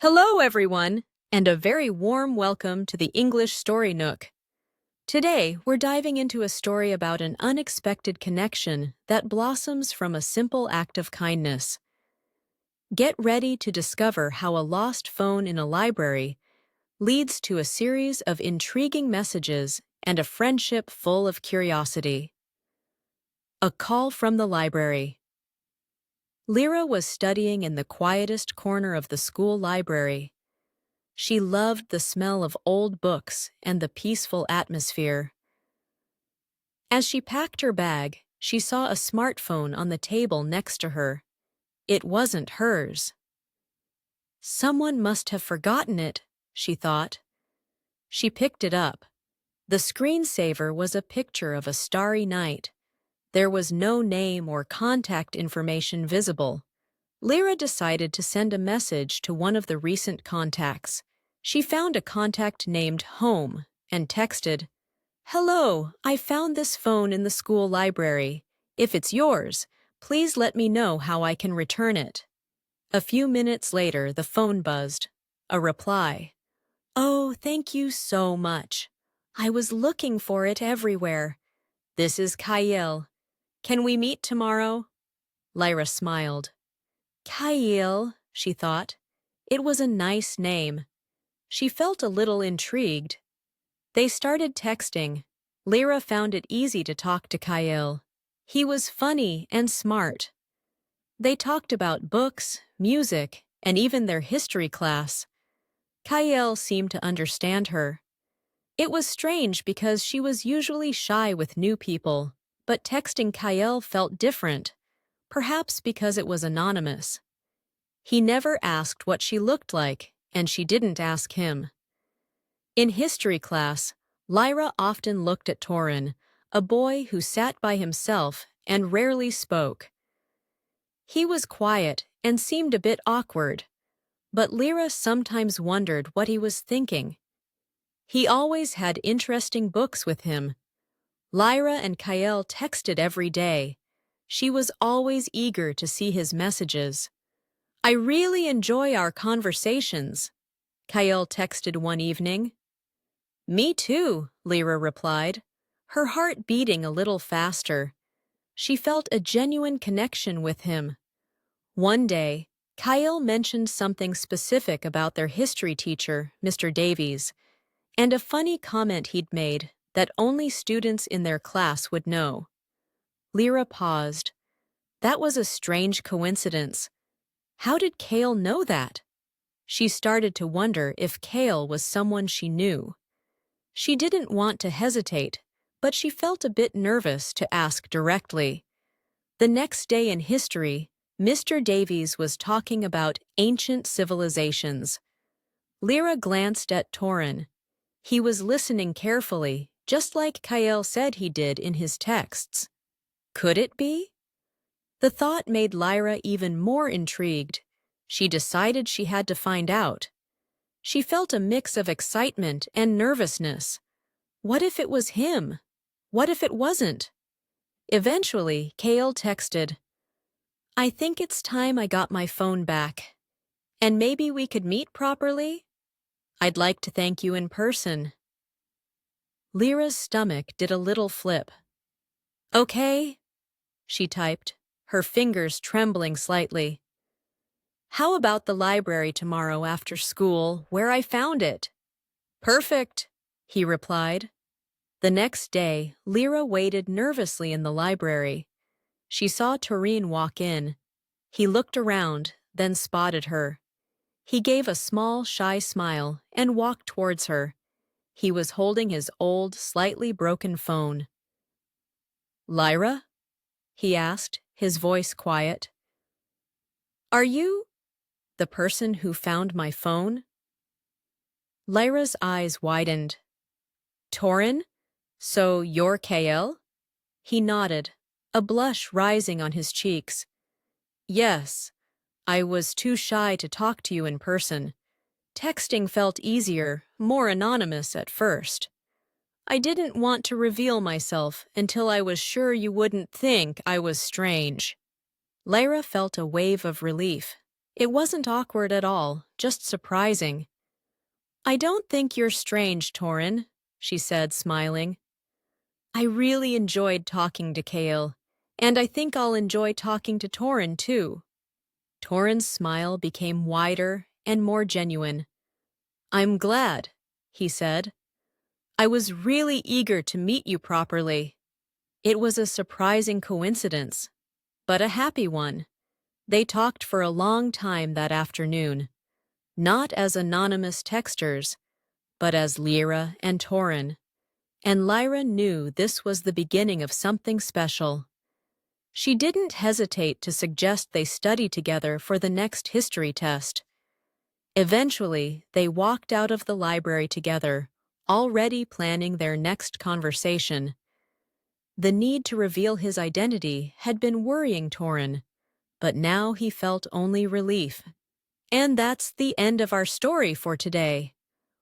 Hello, everyone, and a very warm welcome to the English Story Nook. Today, we're diving into a story about an unexpected connection that blossoms from a simple act of kindness. Get ready to discover how a lost phone in a library leads to a series of intriguing messages and a friendship full of curiosity. A call from the library. Lyra was studying in the quietest corner of the school library. She loved the smell of old books and the peaceful atmosphere. As she packed her bag, she saw a smartphone on the table next to her. It wasn't hers. Someone must have forgotten it, she thought. She picked it up. The screensaver was a picture of a starry night. There was no name or contact information visible. Lyra decided to send a message to one of the recent contacts. She found a contact named Home and texted, "Hello, I found this phone in the school library. If it's yours, please let me know how I can return it." A few minutes later, the phone buzzed. A reply. "Oh, thank you so much. I was looking for it everywhere. This is Kyle. Can we meet tomorrow?" Lyra smiled. Kyle, she thought. It was a nice name. She felt a little intrigued. They started texting. Lyra found it easy to talk to Kyle. He was funny and smart. They talked about books, music, and even their history class. Kyle seemed to understand her. It was strange because she was usually shy with new people, but texting Kyle felt different, perhaps because it was anonymous. He never asked what she looked like, and she didn't ask him. In history class, Lyra often looked at Torin, a boy who sat by himself and rarely spoke. He was quiet and seemed a bit awkward, but Lyra sometimes wondered what he was thinking. He always had interesting books with him. Lyra and Kyle texted every day. She was always eager to see his messages. "I really enjoy our conversations," Kyle texted one evening. "Me too," Lyra replied, her heart beating a little faster. She felt a genuine connection with him. One day, Kyle mentioned something specific about their history teacher, Mr. Davies, and a funny comment he'd made that only students in their class would know. Lyra paused. That was a strange coincidence. How did Kale know that? She started to wonder if Kale was someone she knew. She didn't want to hesitate, but she felt a bit nervous to ask directly. The next day in history, Mr. Davies was talking about ancient civilizations. Lyra glanced at Torin. He was listening carefully, just like Kyle said he did in his texts. Could it be? The thought made Lyra even more intrigued. She decided she had to find out. She felt a mix of excitement and nervousness. What if it was him? What if it wasn't? Eventually, Kale texted, "I think it's time I got my phone back. And maybe we could meet properly? I'd like to thank you in person." Lyra's stomach did a little flip. "Okay," she typed, her fingers trembling slightly. "How about the library tomorrow after school, where I found it?" "Perfect," he replied. The next day, Lyra waited nervously in the library. She saw Torin walk in. He looked around, then spotted her. He gave a small, shy smile and walked towards her. He was holding his old, slightly broken phone. "Lyra?" he asked, his voice quiet. "Are you the person who found my phone?" Lyra's eyes widened. "Torin? So you're KL?" He nodded, a blush rising on his cheeks. "Yes, I was too shy to talk to you in person. Texting felt easier, more anonymous at first. I didn't want to reveal myself until I was sure you wouldn't think I was strange." Lyra felt a wave of relief. It wasn't awkward at all, just surprising. "I don't think you're strange, Torin," she said, smiling. "I really enjoyed talking to Kale, and I think I'll enjoy talking to Torin too." Torin's smile became wider and more genuine. "I'm glad," he said. "I was really eager to meet you properly." It was a surprising coincidence, but a happy one. They talked for a long time that afternoon, not as anonymous texters, but as Lyra and Torin. And Lyra knew this was the beginning of something special. She didn't hesitate to suggest they study together for the next history test. Eventually, they walked out of the library together, already planning their next conversation. The need to reveal his identity had been worrying Torin, but now he felt only relief. And that's the end of our story for today.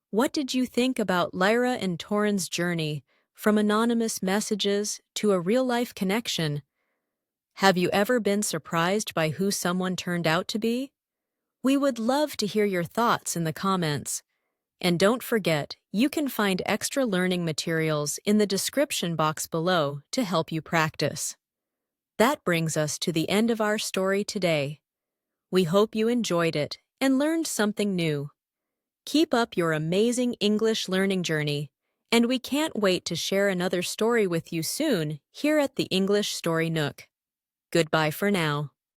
What did you think about Lyra and Torin's journey from anonymous messages to a real-life connection? Have you ever been surprised by who someone turned out to be? We would love to hear your thoughts in the comments. And don't forget, you can find extra learning materials in the description box below to help you practice. That brings us to the end of our story today. We hope you enjoyed it and learned something new. Keep up your amazing English learning journey, and we can't wait to share another story with you soon here at the English Story Nook. Goodbye for now.